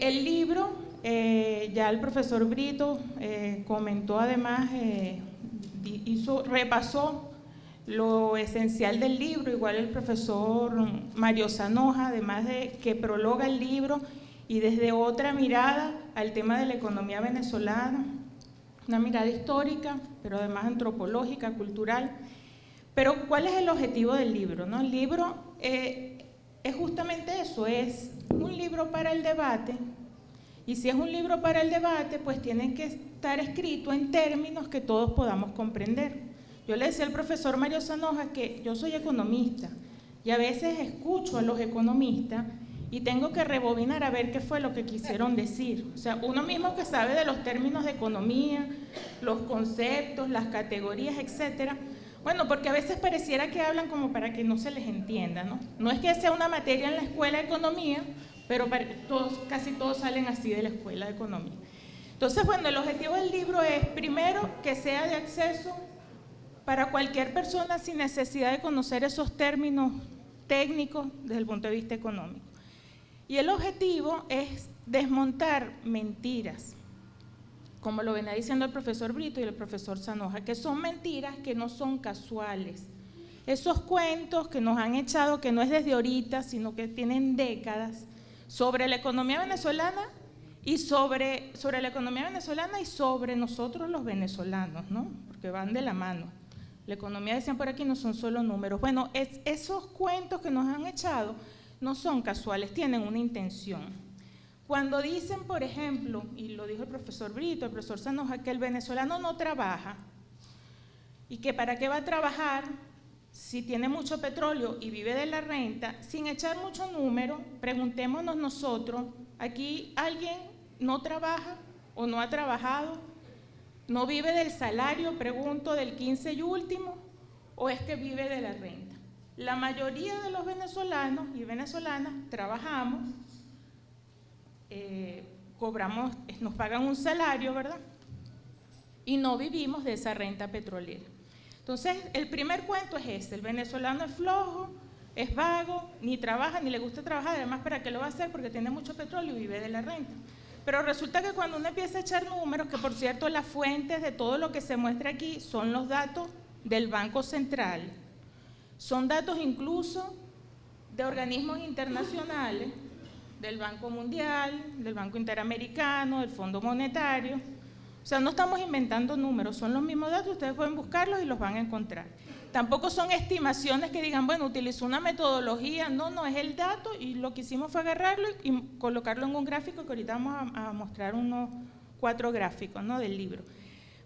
el libro, ya el profesor Brito comentó además, repasó lo esencial del libro, igual el profesor Mario Zanoja, además de que prologa el libro y desde otra mirada al tema de la economía venezolana, una mirada histórica, pero además antropológica, cultural. Pero ¿cuál es el objetivo del libro, no? El libro es justamente eso, es un libro para el debate, y si es un libro para el debate, pues tiene que estar escrito en términos que todos podamos comprender. Yo le decía al profesor Mario Zanoja que yo soy economista y a veces escucho a los economistas y tengo que rebobinar a ver qué fue lo que quisieron decir. O sea, uno mismo que sabe de los términos de economía, los conceptos, las categorías, etcétera. Bueno, porque a veces pareciera que hablan como para que no se les entienda, ¿no? No es que sea una materia en la escuela de economía, pero casi todos salen así de la escuela de economía. Entonces, bueno, el objetivo del libro es, primero, que sea de acceso para cualquier persona sin necesidad de conocer esos términos técnicos desde el punto de vista económico. Y el objetivo es desmontar mentiras, como lo venía diciendo el profesor Brito y el profesor Zanoja, que son mentiras que no son casuales. Esos cuentos que nos han echado, que no es desde ahorita, sino que tienen décadas, sobre la economía venezolana y sobre la economía venezolana y sobre nosotros los venezolanos, ¿no? Porque van de la mano. La economía, decían por aquí, no son solo números. Bueno, esos cuentos que nos han echado no son casuales, tienen una intención. Cuando dicen, por ejemplo, y lo dijo el profesor Brito, el profesor Zanoja, que el venezolano no trabaja y que para qué va a trabajar si tiene mucho petróleo y vive de la renta, sin echar mucho número, preguntémonos nosotros, ¿aquí alguien no trabaja o no ha trabajado? ¿No vive del salario, pregunto, del 15 y último, o es que vive de la renta? La mayoría de los venezolanos y venezolanas trabajamos, cobramos, nos pagan un salario, ¿verdad? Y no vivimos de esa renta petrolera. Entonces, el primer cuento es este: el venezolano es flojo, es vago, ni trabaja, ni le gusta trabajar, además, ¿para qué lo va a hacer? Porque tiene mucho petróleo y vive de la renta. Pero resulta que cuando uno empieza a echar números, que por cierto las fuentes de todo lo que se muestra aquí son los datos del Banco Central, son datos incluso de organismos internacionales, del Banco Mundial, del Banco Interamericano, del Fondo Monetario. O sea, no estamos inventando números, son los mismos datos, ustedes pueden buscarlos y los van a encontrar. Tampoco son estimaciones que digan, bueno, utilizó una metodología, no, es el dato y lo que hicimos fue agarrarlo y colocarlo en un gráfico, que ahorita vamos a mostrar unos 4 gráficos, ¿no?, del libro.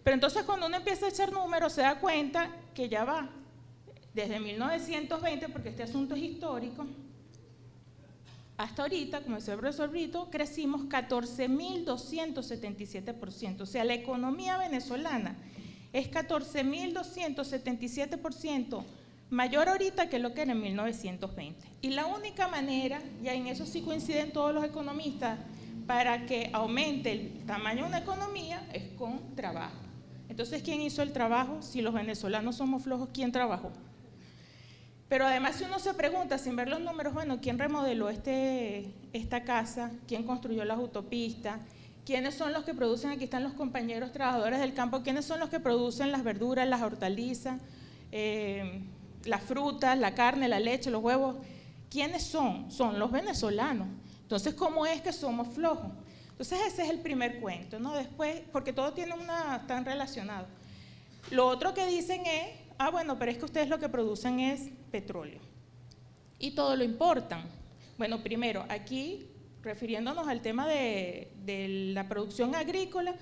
Pero entonces cuando uno empieza a echar números se da cuenta que ya va, desde 1920, porque este asunto es histórico, hasta ahorita, como decía el profesor Brito, crecimos 14.277%, o sea, la economía venezolana es 14.277% mayor ahorita que lo que era en 1920. Y la única manera, y en eso sí coinciden todos los economistas, para que aumente el tamaño de una economía es con trabajo. Entonces, ¿quién hizo el trabajo? Si los venezolanos somos flojos, ¿quién trabajó? Pero además, si uno se pregunta, sin ver los números, bueno, ¿quién remodeló esta casa? ¿Quién construyó las autopistas? ¿Quiénes son los que producen? Aquí están los compañeros trabajadores del campo. ¿Quiénes son los que producen las verduras, las hortalizas, las frutas, la carne, la leche, los huevos? ¿Quiénes son? Son los venezolanos. Entonces, ¿cómo es que somos flojos? Entonces, ese es el primer cuento, ¿no? Después, porque todo están relacionados. Lo otro que dicen es, bueno, pero es que ustedes lo que producen es petróleo y todo lo importan. Bueno, primero, aquí, refiriéndonos al tema de la producción agrícola,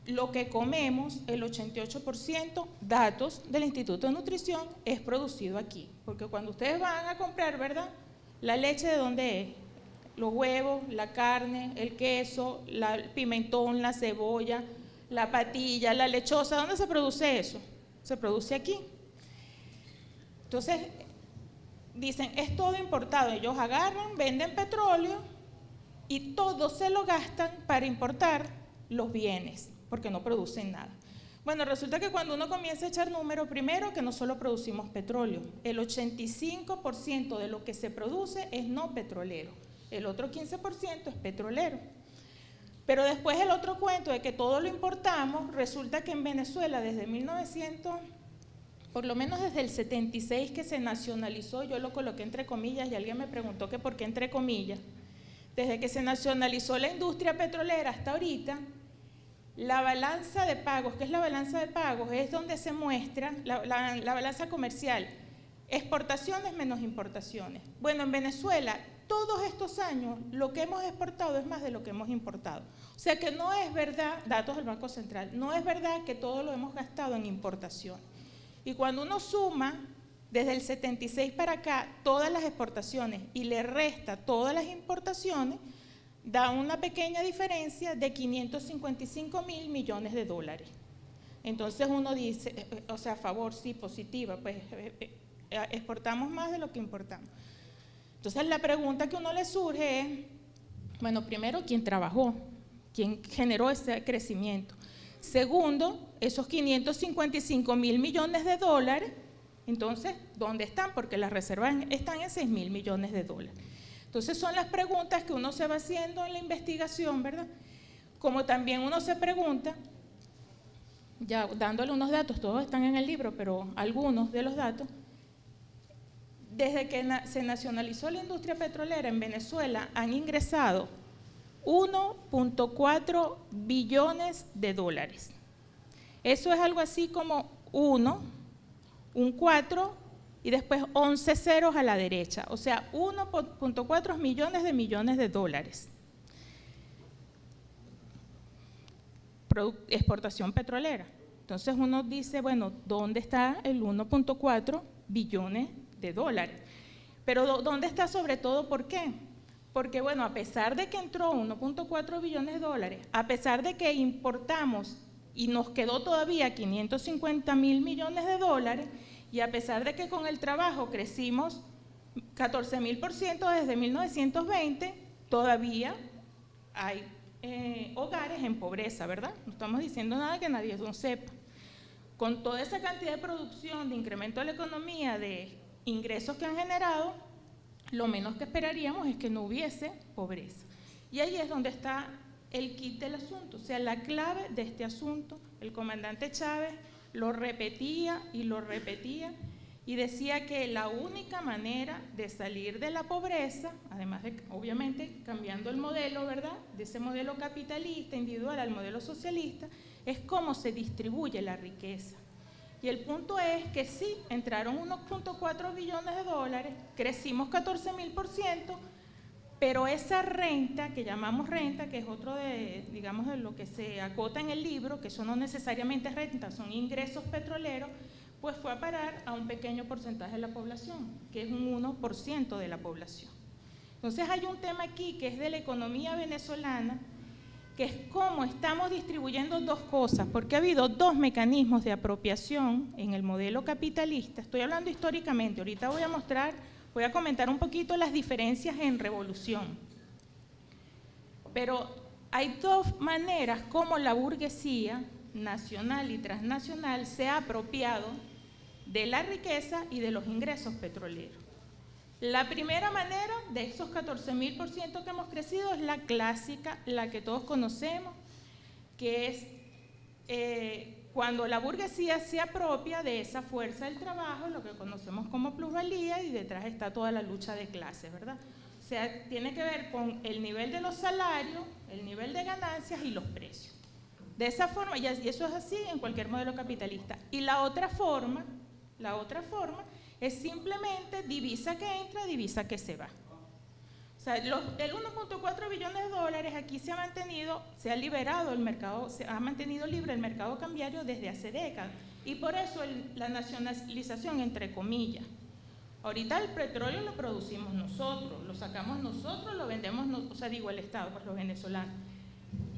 lo que comemos, el 88%, datos del Instituto de Nutrición, es producido aquí. Porque cuando ustedes van a comprar, ¿verdad?, la leche, ¿de dónde es? Los huevos, la carne, el queso, el pimentón, la cebolla, la patilla, la lechosa. ¿Dónde se produce eso? Se produce aquí. Entonces, dicen, es todo importado. Ellos agarran, venden petróleo y todo se lo gastan para importar los bienes, porque no producen nada. Bueno, resulta que cuando uno comienza a echar números, primero que no solo producimos petróleo, el 85% de lo que se produce es no petrolero. el otro 15% es petrolero. Pero después el otro cuento de que todo lo importamos, resulta que en Venezuela desde 1900, por lo menos desde el 76 que se nacionalizó, yo lo coloqué entre comillas y alguien me preguntó que por qué entre comillas, desde que se nacionalizó la industria petrolera hasta ahorita, la balanza de pagos, ¿qué es la balanza de pagos? Es donde se muestra la balanza comercial, exportaciones menos importaciones. Bueno, en Venezuela, todos estos años, lo que hemos exportado es más de lo que hemos importado. O sea que no es verdad, datos del Banco Central, no es verdad que todo lo hemos gastado en importación. Y cuando uno suma desde el 76 para acá todas las exportaciones y le resta todas las importaciones, da una pequeña diferencia de 555.000 millones de dólares. Entonces uno dice, o sea, a favor, sí, positiva, pues exportamos más de lo que importamos. Entonces la pregunta que uno le surge es, bueno, primero, ¿quién trabajó? ¿Quién generó ese crecimiento? Segundo, esos 555.000 millones de dólares, entonces, ¿dónde están? Porque las reservas están en 6.000 millones de dólares. Entonces son las preguntas que uno se va haciendo en la investigación, ¿verdad? Como también uno se pregunta, ya dándole unos datos, todos están en el libro, pero algunos de los datos, desde que se nacionalizó la industria petrolera en Venezuela han ingresado 1.4 billones de dólares. Eso es algo así como 1, un 4 y después 11 ceros a la derecha, o sea, 1.4 millones de dólares. Exportación petrolera. Entonces uno dice, bueno, ¿dónde está el 1.4 billones de dólares? Pero ¿dónde está sobre todo? ¿Por qué? Porque, bueno, a pesar de que entró 1.4 billones de dólares, a pesar de que importamos y nos quedó todavía 550.000 millones de dólares, y a pesar de que con el trabajo crecimos 14.000% desde 1920, todavía hay hogares en pobreza, ¿verdad? No estamos diciendo nada que nadie no sepa. Con toda esa cantidad de producción, de incremento de la economía, de ingresos que han generado, lo menos que esperaríamos es que no hubiese pobreza. Y ahí es donde está el kit del asunto, o sea, la clave de este asunto. El comandante Chávez lo repetía y decía que la única manera de salir de la pobreza, además de, obviamente, cambiando el modelo, ¿verdad?, de ese modelo capitalista individual al modelo socialista, es cómo se distribuye la riqueza. Y el punto es que sí, entraron 1.4 billones de dólares, crecimos 14.000%, pero esa renta, que llamamos renta, que es otro de, digamos, de lo que se acota en el libro, que eso no necesariamente es renta, son ingresos petroleros, pues fue a parar a un pequeño porcentaje de la población, que es un 1% de la población. Entonces hay un tema aquí que es de la economía venezolana, que es cómo estamos distribuyendo dos cosas, porque ha habido dos mecanismos de apropiación en el modelo capitalista. Estoy hablando históricamente, ahorita voy a comentar un poquito las diferencias en revolución. Pero hay dos maneras como la burguesía nacional y transnacional se ha apropiado de la riqueza y de los ingresos petroleros. La primera manera de esos 14.000% que hemos crecido es la clásica, la que todos conocemos, que es cuando la burguesía se apropia de esa fuerza del trabajo, lo que conocemos como plusvalía, y detrás está toda la lucha de clases, ¿verdad? O sea, tiene que ver con el nivel de los salarios, el nivel de ganancias y los precios. De esa forma, y eso es así en cualquier modelo capitalista. Y la otra forma es simplemente divisa que entra, divisa que se va. O sea, el 1.4 billones de dólares aquí se ha liberado el mercado, se ha mantenido libre el mercado cambiario desde hace décadas. Y por eso la nacionalización, entre comillas. Ahorita el petróleo lo producimos nosotros, lo sacamos nosotros, lo vendemos, o sea, digo el Estado, pues los venezolanos,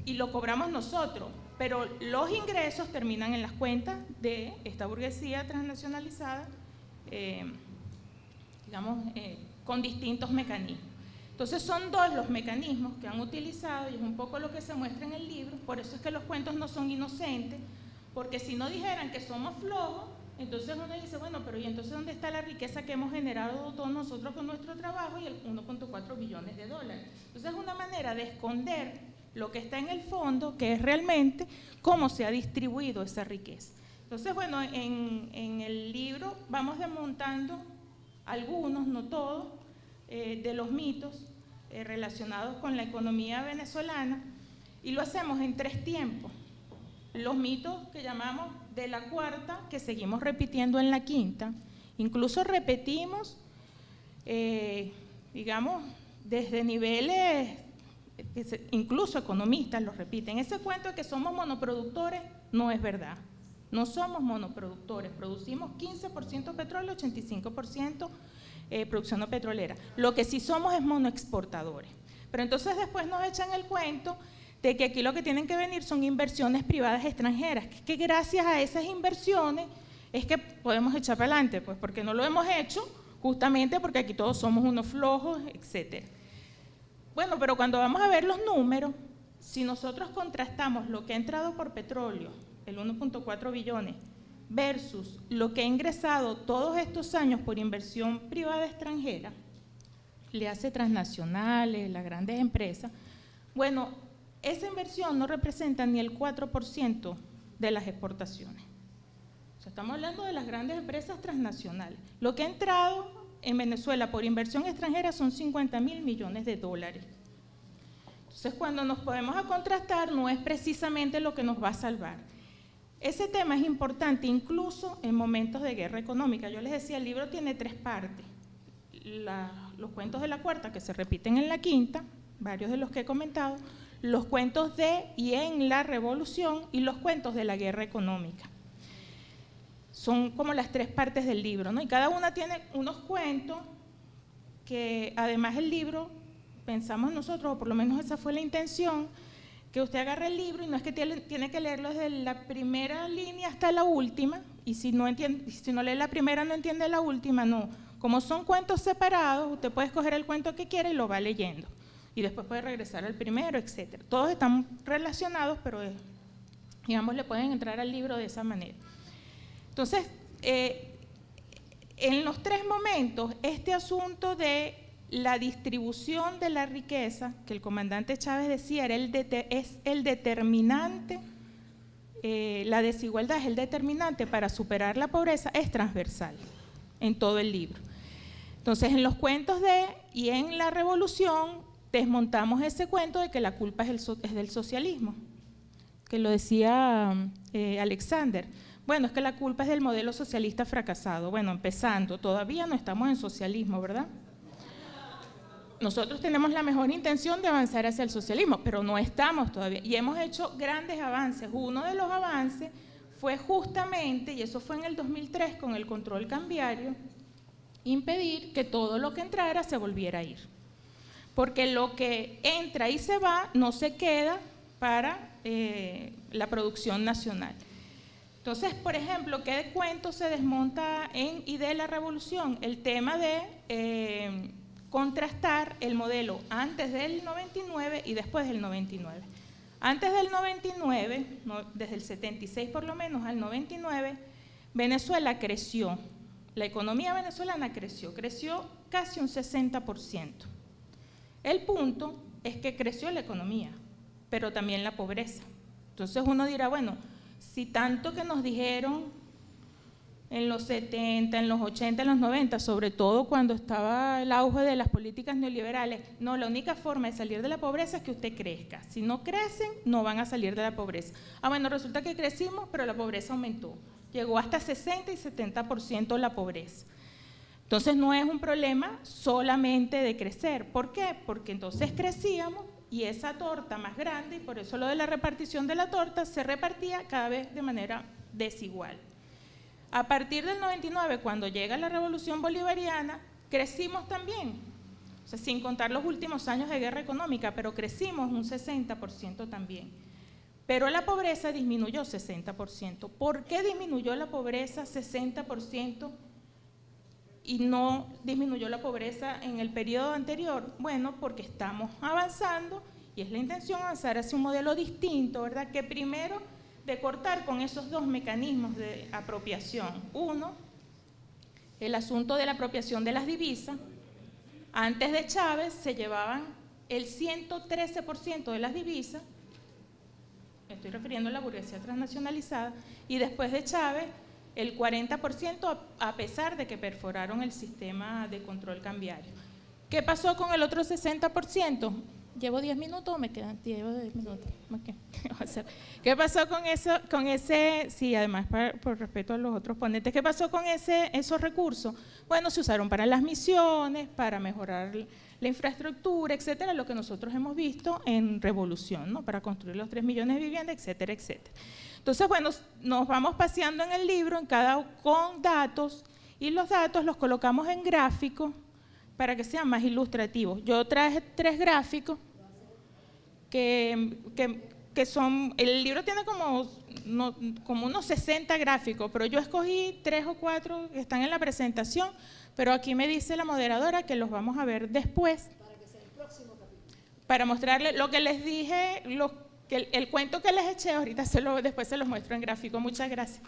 y lo cobramos nosotros. Pero los ingresos terminan en las cuentas de esta burguesía transnacionalizada, con distintos mecanismos. Entonces son dos los mecanismos que han utilizado y es un poco lo que se muestra en el libro. Por eso es que los cuentos no son inocentes, porque si no dijeran que somos flojos, Entonces uno dice, bueno, pero ¿y entonces dónde está la riqueza que hemos generado todos nosotros con nuestro trabajo y el 1.4 billones de dólares? Entonces es una manera de esconder lo que está en el fondo, que es realmente cómo se ha distribuido esa riqueza. Entonces, bueno, en el libro vamos desmontando algunos, no todos, de los mitos relacionados con la economía venezolana, y lo hacemos en 3 tiempos. Los mitos que llamamos de la cuarta, que seguimos repitiendo en la quinta, incluso repetimos, digamos, desde niveles, incluso economistas los repiten. Ese cuento de que somos monoproductores no es verdad. No somos monoproductores, producimos 15% petróleo, 85% producción no petrolera. Lo que sí somos es monoexportadores. Pero entonces después nos echan el cuento de que aquí lo que tienen que venir son inversiones privadas extranjeras, que gracias a esas inversiones es que podemos echar para adelante, pues porque no lo hemos hecho justamente porque aquí todos somos unos flojos, etcétera. Bueno, pero cuando vamos a ver los números, si nosotros contrastamos lo que ha entrado por petróleo, el 1.4 billones, versus lo que ha ingresado todos estos años por inversión privada extranjera, le hace transnacionales, las grandes empresas, bueno, esa inversión no representa ni el 4% de las exportaciones. O sea, estamos hablando de las grandes empresas transnacionales. Lo que ha entrado en Venezuela por inversión extranjera son 50.000 millones de dólares. Entonces, cuando nos podemos a contrastar, no es precisamente lo que nos va a salvar. Ese tema es importante incluso en momentos de guerra económica. Yo les decía, el libro tiene 3 partes. Los cuentos de la cuarta, que se repiten en la quinta, varios de los que he comentado, los cuentos de y en la revolución y los cuentos de la guerra económica. Son como las 3 partes del libro, ¿no? Y cada una tiene unos cuentos que además el libro, pensamos nosotros, o por lo menos esa fue la intención, que usted agarre el libro y no es que tiene que leerlo desde la primera línea hasta la última, y si no lee la primera no entiende la última, no. Como son cuentos separados, usted puede escoger el cuento que quiera y lo va leyendo. Y después puede regresar al primero, etc. Todos están relacionados, pero digamos le pueden entrar al libro de esa manera. Entonces, en los 3 momentos, este asunto de la distribución de la riqueza, que el comandante Chávez decía, es el determinante, la desigualdad es el determinante para superar la pobreza, es transversal en todo el libro. Entonces, en los cuentos de y en la revolución, desmontamos ese cuento de que la culpa es del socialismo, que lo decía Alexander. Bueno, es que la culpa es del modelo socialista fracasado. Bueno, empezando, todavía no estamos en socialismo, ¿verdad? Nosotros tenemos la mejor intención de avanzar hacia el socialismo, pero no estamos todavía. Y hemos hecho grandes avances. Uno de los avances fue justamente, y eso fue en el 2003 con el control cambiario, impedir que todo lo que entrara se volviera a ir. Porque lo que entra y se va no se queda para la producción nacional. Entonces, por ejemplo, ¿qué cuento se desmonta en y de la revolución? El tema de contrastar el modelo antes del 99 y después del 99. Antes del 99, desde el 76 por lo menos al 99, Venezuela creció, la economía venezolana creció casi un 60%. El punto es que creció la economía, pero también la pobreza. Entonces uno dirá, bueno, si tanto que nos dijeron en los 70, en los 80, en los 90, sobre todo cuando estaba el auge de las políticas neoliberales, no, la única forma de salir de la pobreza es que usted crezca. Si no crecen, no van a salir de la pobreza. Ah, bueno, resulta que crecimos, pero la pobreza aumentó. Llegó hasta 60 y 70% la pobreza. Entonces no es un problema solamente de crecer. ¿Por qué? Porque entonces crecíamos y esa torta más grande, y por eso lo de la repartición de la torta, se repartía cada vez de manera desigual. A partir del 99, cuando llega la Revolución Bolivariana, crecimos también, o sea, sin contar los últimos años de guerra económica, pero crecimos un 60% también. Pero la pobreza disminuyó 60%. ¿Por qué disminuyó la pobreza 60%? Y no disminuyó la pobreza en el periodo anterior. Bueno, porque estamos avanzando y es la intención avanzar hacia un modelo distinto, ¿verdad? Que primero de cortar con esos dos mecanismos de apropiación. Uno, el asunto de la apropiación de las divisas. Antes de Chávez se llevaban el 113% de las divisas, me estoy refiriendo a la burguesía transnacionalizada, y después de Chávez el 40%, a pesar de que perforaron el sistema de control cambiario. ¿Qué pasó con el otro 60%? ¿Llevo 10 minutos o me quedan? Llevo 10 minutos. Okay. ¿Qué pasó con ese, sí, además por respeto a los otros ponentes, qué pasó con esos recursos? Bueno, se usaron para las misiones, para mejorar la infraestructura, etcétera, lo que nosotros hemos visto en Revolución, ¿no? Para construir los 3 millones de viviendas, etcétera, etcétera. Entonces, bueno, nos vamos paseando en el libro, con datos, y los datos los colocamos en gráficos para que sean más ilustrativos. Yo traje 3 gráficos que son, el libro tiene como unos 60 gráficos, pero yo escogí 3 o 4 que están en la presentación, pero aquí me dice la moderadora que los vamos a ver después. Para que sea el próximo capítulo. Para mostrarles lo que les dije, el cuento que les eché, ahorita después se los muestro en gráfico. Muchas gracias.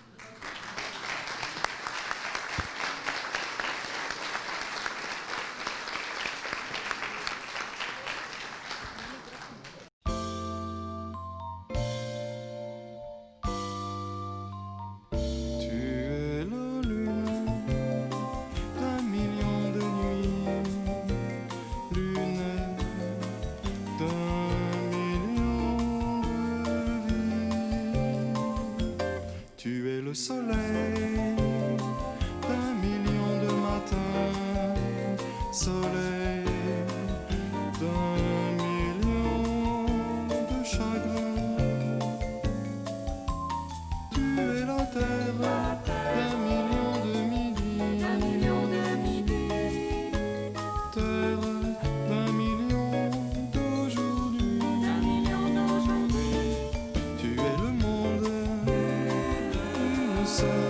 So